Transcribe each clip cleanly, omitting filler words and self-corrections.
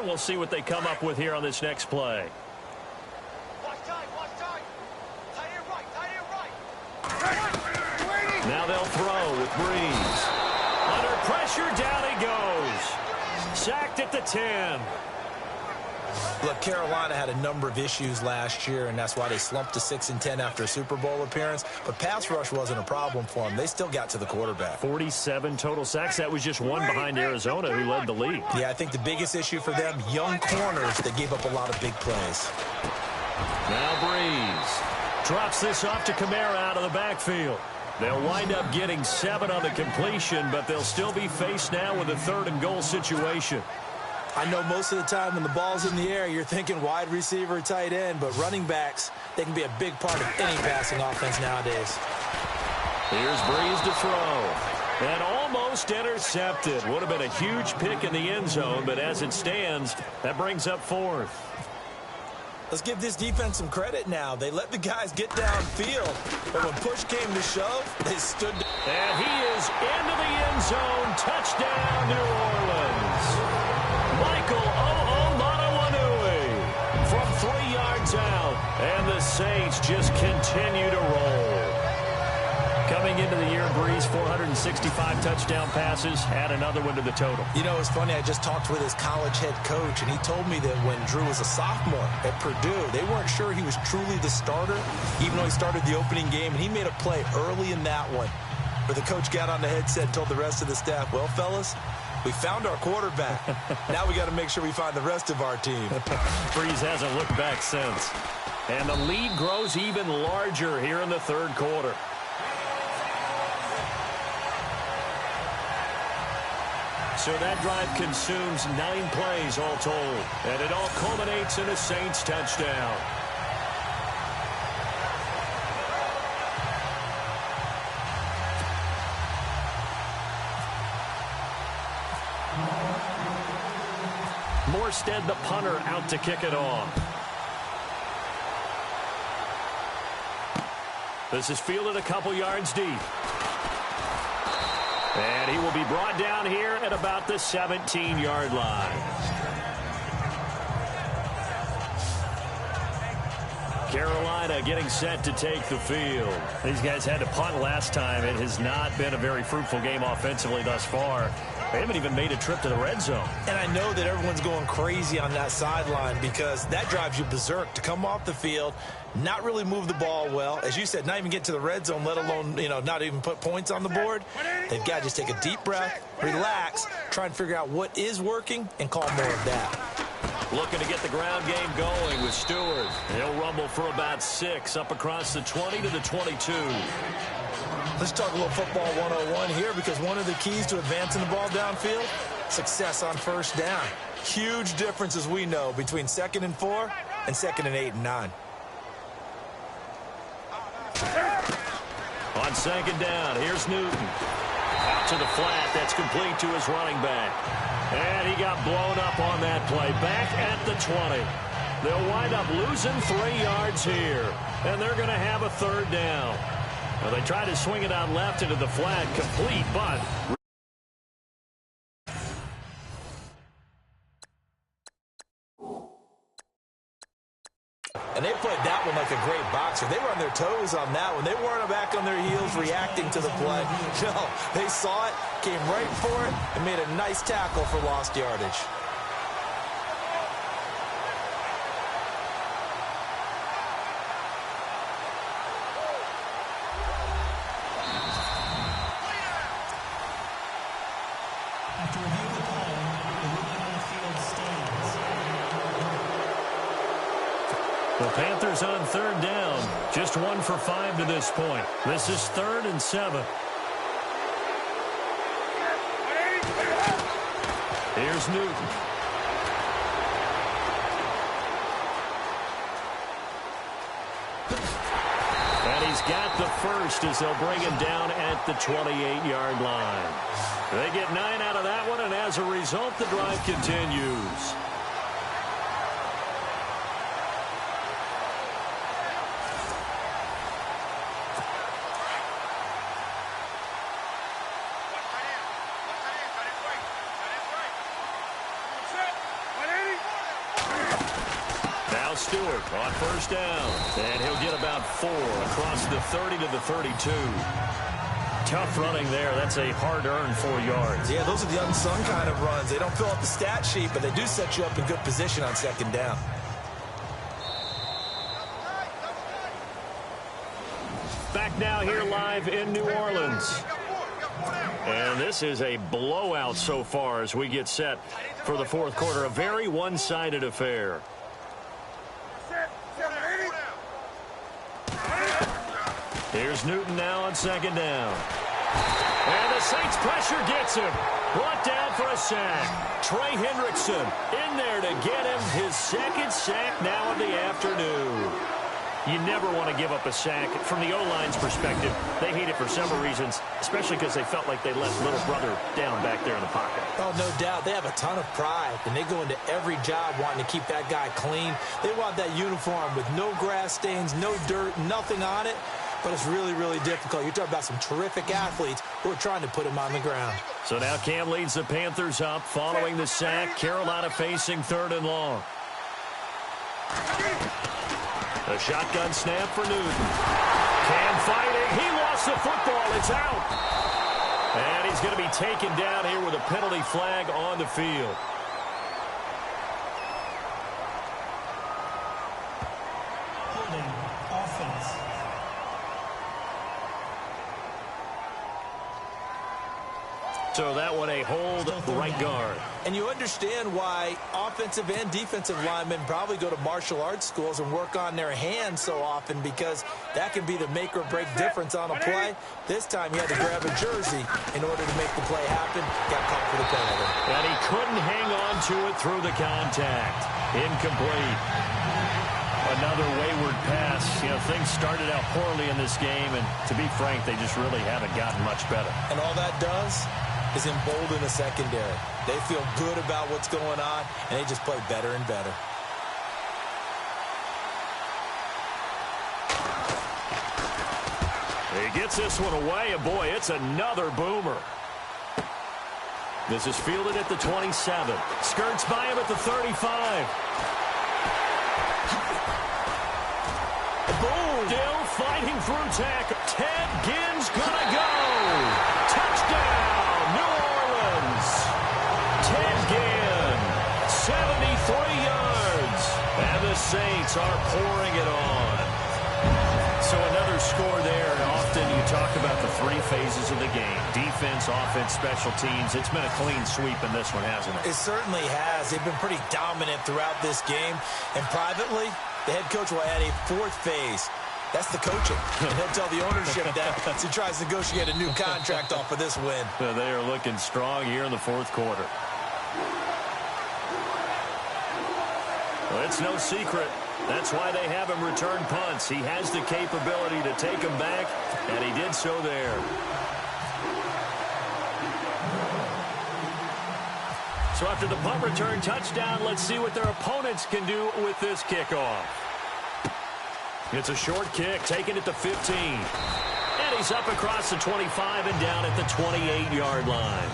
We'll see what they come up with here on this next play. Now they'll throw with Breeze. Under pressure, down he goes. Sacked at the 10. Look, Carolina had a number of issues last year, and that's why they slumped to 6-10 after a Super Bowl appearance. But pass rush wasn't a problem for them. They still got to the quarterback. 47 total sacks. That was just one behind Arizona, who led the league. Yeah, I think the biggest issue for them, young corners that gave up a lot of big plays. Now Breeze drops this off to Kamara out of the backfield. They'll wind up getting 7 on the completion, but they'll still be faced now with a 3rd and goal situation. I know most of the time when the ball's in the air, you're thinking wide receiver, tight end, but running backs, they can be a big part of any passing offense nowadays. Here's Breeze to throw. And almost intercepted. Would have been a huge pick in the end zone, but as it stands, that brings up 4th. Let's give this defense some credit now. They let the guys get downfield, but when push came to shove, they stood. And he is into the end zone. Touchdown, New Orleans. From 3 yards out, and the Saints just continue to roll. Coming into the year, Breeze, 465 touchdown passes, add another one to the total. You know, it's funny, I just talked with his college head coach, and he told me that when Drew was a sophomore at Purdue, they weren't sure he was truly the starter, even though he started the opening game, and he made a play early in that one, where the coach got on the headset and told the rest of the staff, well, fellas, we found our quarterback. Now we got to make sure we find the rest of our team. Breeze hasn't looked back since. And the lead grows even larger here in the 3rd quarter. So that drive consumes 9 plays all told. And it all culminates in a Saints touchdown. Morstead, the punter, out to kick it off. This is fielded a couple yards deep. And he will be brought down here at about the 17-yard line. Carolina getting set to take the field. These guys had to punt last time. It has not been a very fruitful game offensively thus far. They haven't even made a trip to the red zone. And I know that everyone's going crazy on that sideline because that drives you berserk to come off the field, not really move the ball well. As you said, not even get to the red zone, let alone, not even put points on the board. They've got to just take a deep breath, relax, try and figure out what is working, and call more of that. Looking to get the ground game going with Stewart. He'll rumble for about 6 up across the 20 to the 22. Let's talk a little football 101 here because one of the keys to advancing the ball downfield, success on first down. Huge difference, as we know, between 2nd and 4 and 2nd and 8 and 9. On 2nd down, here's Newton. Out to the flat, that's complete to his running back. And he got blown up on that play. Back at the 20. They'll wind up losing 3 yards here. And they're going to have a 3rd down. Well, they try to swing it out left into the flat, complete, but... And they played that one like a great boxer. They were on their toes on that one. They weren't back on their heels reacting to the play. No, they saw it, came right for it, and made a nice tackle for lost yardage. The Panthers on 3rd down. Just 1 for 5 to this point. This is 3rd and 7. Here's Newton. And he's got the first as they'll bring him down at the 28-yard line. They get 9 out of that one, and as a result, the drive continues. Now Stewart on first down. And he'll get about 4 across the 30 to the 32. Tough running there. That's a hard-earned 4 yards. Yeah, those are the unsung kind of runs. They don't fill out the stat sheet, but they do set you up in good position on second down. Back now here live in New Orleans. And this is a blowout so far as we get set for the fourth quarter. A very one-sided affair. Here's Newton now on second down. And the Saints pressure gets him. Brought down for a sack. Trey Hendrickson in there to get him his second sack now of the afternoon. You never want to give up a sack. From the O-line's perspective, they hate it for several reasons, especially because they felt like they let little brother down back there in the pocket. Oh, no doubt. They have a ton of pride, and they go into every job wanting to keep that guy clean. They want that uniform with no grass stains, no dirt, nothing on it. But it's really, really difficult. You're talking about some terrific athletes who are trying to put him on the ground. So now Cam leads the Panthers up following the sack. Carolina facing 3rd and long. A shotgun snap for Newton. Cam fighting. He lost the football. It's out. And he's going to be taken down here with a penalty flag on the field. Holding offense. So that one a hold right guard. And you understand why offensive and defensive linemen probably go to martial arts schools and work on their hands so often, because that can be the make or break difference on a play. This time he had to grab a jersey in order to make the play happen. Got caught for the penalty. And he couldn't hang on to it through the contact. Incomplete. Another wayward pass. You know, things started out poorly in this game, and to be frank, they just really haven't gotten much better. And all that does is embolden the secondary. They feel good about what's going on, and they just play better and better. He gets this one away, and boy, it's another boomer. This is fielded at the 27. Skirts by him at the 35. Boom! Still fighting through tackle. Ted Ginn's gonna go. Touchdown, New Orleans. Ted Ginn, 73 yards. And the Saints are pouring it on. So another score there, and often you talk about the 3 phases of the game. Defense, offense, special teams. It's been a clean sweep in this one, hasn't it? It certainly has. They've been pretty dominant throughout this game. And privately, the head coach will add a 4th phase. That's the coaching. And he'll tell the ownership that as he tries to negotiate a new contract off of this win. They are looking strong here in the 4th quarter. Well, it's no secret. That's why they have him return punts. He has the capability to take them back, and he did so there. So after the punt return touchdown, let's see what their opponents can do with this kickoff. It's a short kick, taken at the 15. And he's up across the 25 and down at the 28-yard line.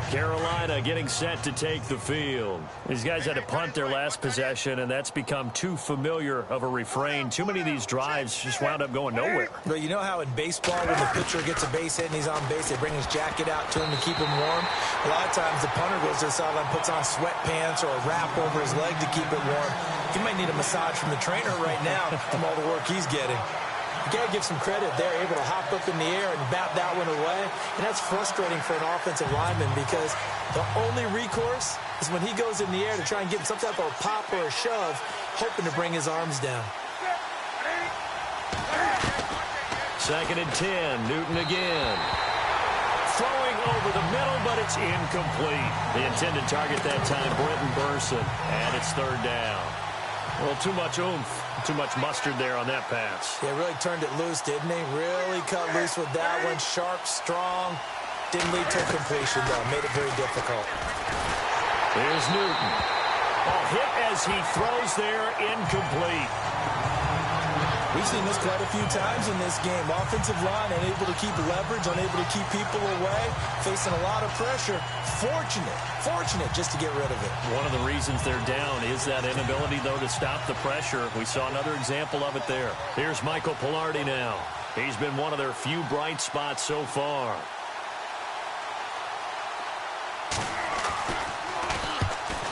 Carolina getting set to take the field. These guys had to punt their last possession, and that's become too familiar of a refrain. Too many of these drives just wound up going nowhere. But you know how in baseball, when the pitcher gets a base hit and he's on base, they bring his jacket out to him to keep him warm? A lot of times the punter goes to the sideline, puts on sweatpants or a wrap over his leg to keep it warm. He might need a massage from the trainer right now from all the work he's getting. You got to give some credit. They're able to hop up in the air and bat that one away. And that's frustrating for an offensive lineman, because the only recourse is when he goes in the air to try and get some type of a pop or a shove, hoping to bring his arms down. 2nd and 10. Newton again. Throwing over the middle, but it's incomplete. The intended target that time, Brenton Burson. And it's 3rd down. Well, too much oomph, too much mustard there on that pass. Yeah, really turned it loose, didn't he? Really cut loose with that one. Sharp, strong. Didn't lead to completion, though. Made it very difficult. Here's Newton. Oh, hit as he throws there, incomplete. We've seen this quite a few times in this game. Offensive line unable to keep leverage, unable to keep people away, facing a lot of pressure. Fortunate just to get rid of it. One of the reasons they're down is that inability, though, to stop the pressure. We saw another example of it there. Here's Michael Pilardi now. He's been one of their few bright spots so far.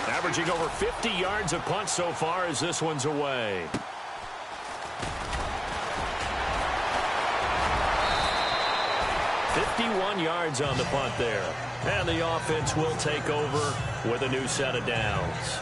Averaging over 50 yards a punt so far as this one's away. 51 yards on the punt there. And the offense will take over with a new set of downs.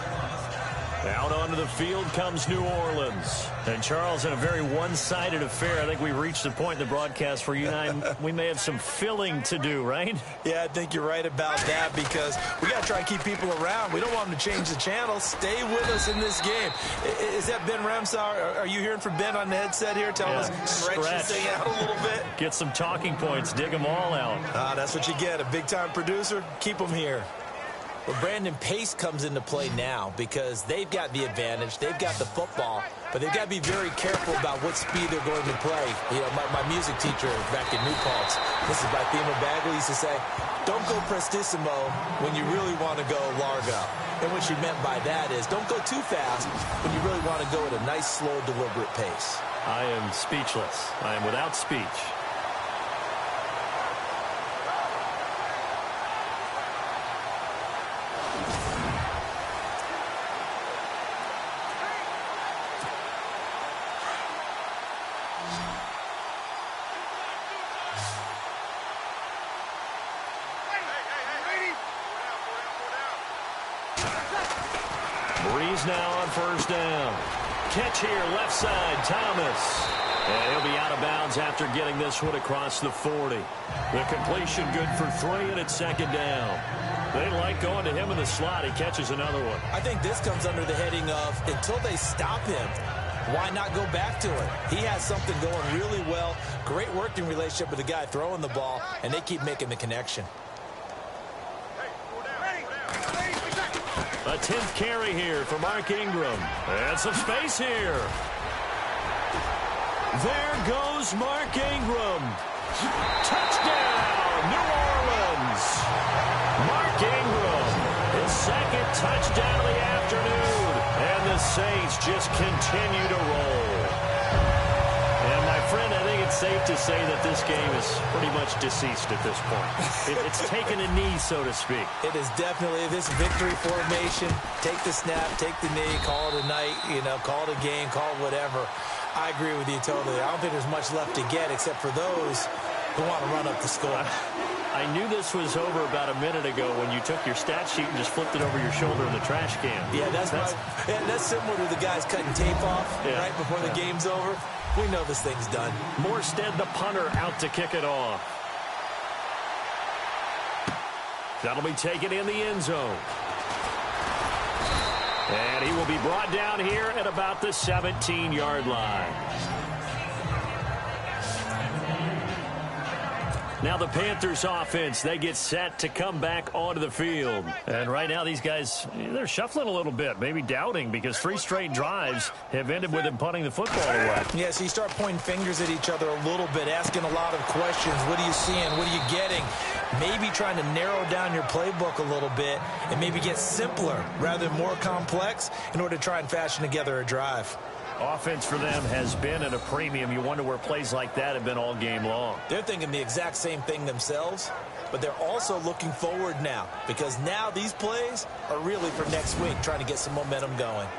Out onto the field comes New Orleans. And, Charles, in a very one-sided affair, I think we've reached the point in the broadcast where you and I, we may have some filling to do, right? Yeah, I think you're right about that because we got to try and keep people around. We don't want them to change the channel. Stay with us in this game. Is that Ben Ramsauer? Are you hearing from Ben on the headset here? Tell us, stretch this thing out a little bit. Get some talking points. Dig them all out. That's what you get. A big-time producer. Keep them here. Well, Brandon, pace comes into play now because they've got the advantage. They've got the football, but they've got to be very careful about what speed they're going to play. You know, my music teacher back in New Paltz, this is by Thema Bagley, used to say, don't go prestissimo when you really want to go largo. And what she meant by that is don't go too fast when you really want to go at a nice, slow, deliberate pace. I am speechless. I am without speech. Breeze now on first down. Catch here, left side, Thomas. And he'll be out of bounds after getting this one across the 40. The completion good for 3, and it's second down. They like going to him in the slot. He catches another one. I think this comes under the heading of until they stop him, why not go back to it? He has something going really well. Great working relationship with the guy throwing the ball, and they keep making the connection. A 10th carry here for Mark Ingram. And some space here. There goes Mark Ingram. Touchdown, New Orleans. Mark Ingram, his second touchdown of the afternoon. And the Saints just continue to roll. And, my friend, I think it's safe to say that this game is pretty much deceased at this point. It's taken a knee, so to speak. It is definitely this victory formation. Take the snap, take the knee, call it a night, call it a game, call it whatever. I agree with you totally. I don't think there's much left to get except for those who want to run up the score. I knew this was over about a minute ago when you took your stat sheet and just flipped it over your shoulder in the trash can. Yeah, that's similar to the guys cutting tape off right before the game's over. We know this thing's done. Morstead, the punter, out to kick it off. That'll be taken in the end zone. And he will be brought down here at about the 17-yard line. Now the Panthers offense, they get set to come back onto the field. And right now these guys, they're shuffling a little bit, maybe doubting, because 3 straight drives have ended with them punting the football away. Yeah, so you start pointing fingers at each other a little bit, asking a lot of questions. What are you seeing? What are you getting? Maybe trying to narrow down your playbook a little bit and maybe get simpler rather than more complex in order to try and fashion together a drive. Offense for them has been at a premium. You wonder where plays like that have been all game long. They're thinking the exact same thing themselves, but they're also looking forward now because now these plays are really for next week, trying to get some momentum going.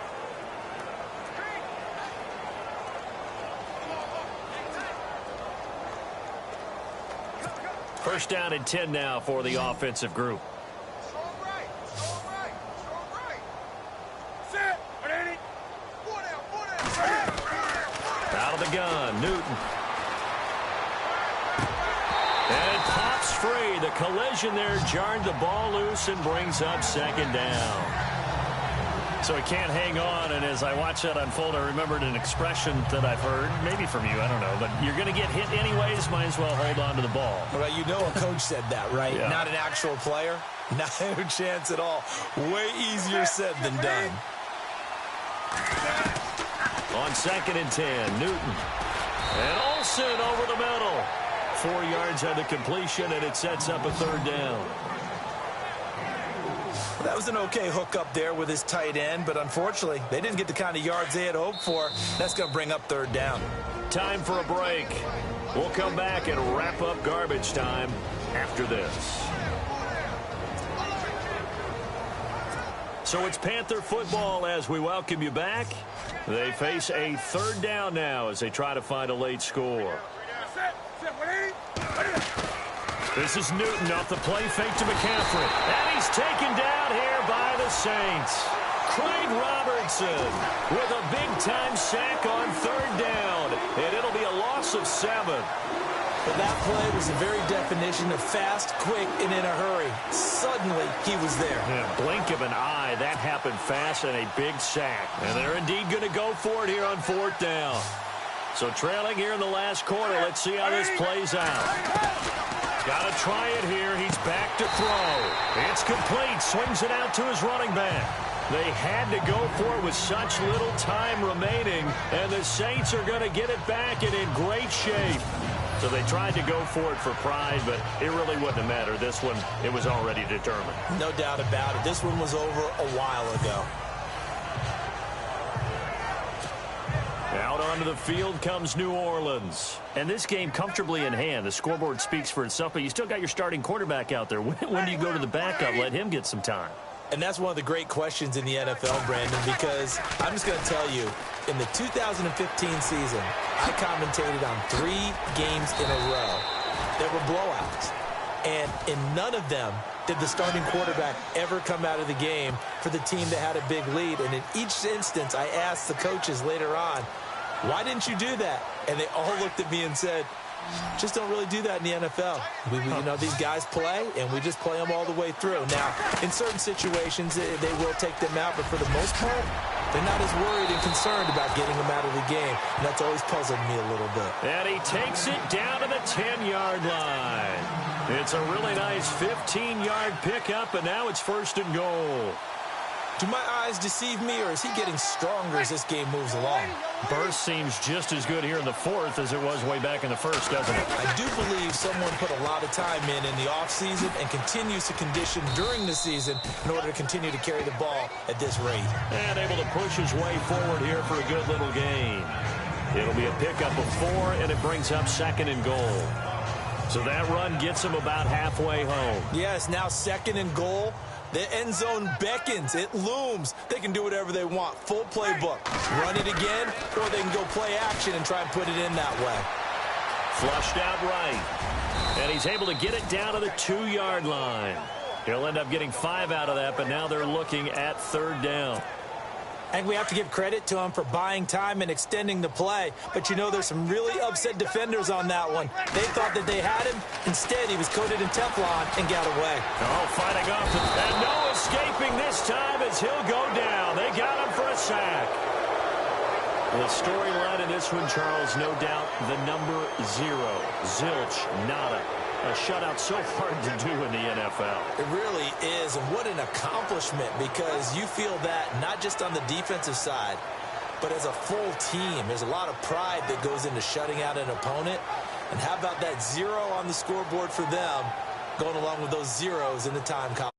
First down and 10 now for the offensive group. Out of the gun, Newton. And it pops free. The collision there jarred the ball loose and brings up second down. So he can't hang on, and as I watch that unfold, I remembered an expression that I've heard, maybe from you, I don't know, but you're going to get hit anyways, might as well hold on to the ball. Well, you know a coach said that, right? Yeah. Not an actual player. No chance at all. Way easier said than done. On 2nd and 10, Newton. And Olsen over the middle. 4 yards on the completion, and it sets up a 3rd down. That was an okay hook up there with his tight end, but unfortunately, they didn't get the kind of yards they had hoped for. That's going to bring up 3rd down. Time for a break. We'll come back and wrap up garbage time after this. So it's Panther football as we welcome you back. They face a 3rd down now as they try to find a late score. This is Newton off the play fake to McCaffrey. And he's taken down here by the Saints. Craig Robertson with a big-time sack on 3rd down. And it'll be a loss of 7. But that play was the very definition of fast, quick, and in a hurry. Suddenly, he was there. Yeah, blink of an eye. That happened fast and a big sack. And they're indeed going to go for it here on 4th down. So trailing here in the last quarter. Let's see how this plays out. Got to try it here. He's back to throw. It's complete. Swings it out to his running back. They had to go for it with such little time remaining. And the Saints are going to get it back and in great shape. So they tried to go for it for pride, but it really wouldn't have mattered. This one, it was already determined. No doubt about it. This one was over a while ago. Out onto the field comes New Orleans. And this game comfortably in hand. The scoreboard speaks for itself, but you still got your starting quarterback out there. When do you go to the backup? Let him get some time. And that's one of the great questions in the NFL, Brandon, because I'm just going to tell you, in the 2015 season, I commentated on 3 games in a row that were blowouts. And in none of them did the starting quarterback ever come out of the game for the team that had a big lead. And in each instance, I asked the coaches later on, why didn't you do that? And they all looked at me and said, just don't really do that in the NFL. You know, these guys play, and we just play them all the way through. Now, in certain situations, they will take them out, but for the most part, they're not as worried and concerned about getting them out of the game. And that's always puzzled me a little bit. And he takes it down to the 10-yard line. It's a really nice 15-yard pickup, and now it's 1st and goal. Do my eyes deceive me, or is he getting stronger as this game moves along? Burst seems just as good here in the 4th as it was way back in the 1st, doesn't it? I do believe someone put a lot of time in the offseason and continues to condition during the season in order to continue to carry the ball at this rate. And able to push his way forward here for a good little gain. It'll be a pickup of 4, and it brings up 2nd and goal. So that run gets him about halfway home. Yes, now 2nd and goal. The end zone beckons. It looms. They can do whatever they want. Full playbook. Run it again, or they can go play action and try and put it in that way. Flushed out right. And he's able to get it down to the 2-yard line. He'll end up getting 5 out of that, but now they're looking at 3rd down. And we have to give credit to him for buying time and extending the play. But, you know, there's some really upset defenders on that one. They thought that they had him. Instead, he was coated in Teflon and got away. Oh, fighting off. And no escaping this time as he'll go down. They got him for a sack. The storyline in this one, Charles, no doubt the number 0. Zilch, nada. A shutout so hard to do in the NFL. It really is, and what an accomplishment, because you feel that not just on the defensive side, but as a full team. There's a lot of pride that goes into shutting out an opponent. And how about that 0 on the scoreboard for them, going along with those zeros in the time column?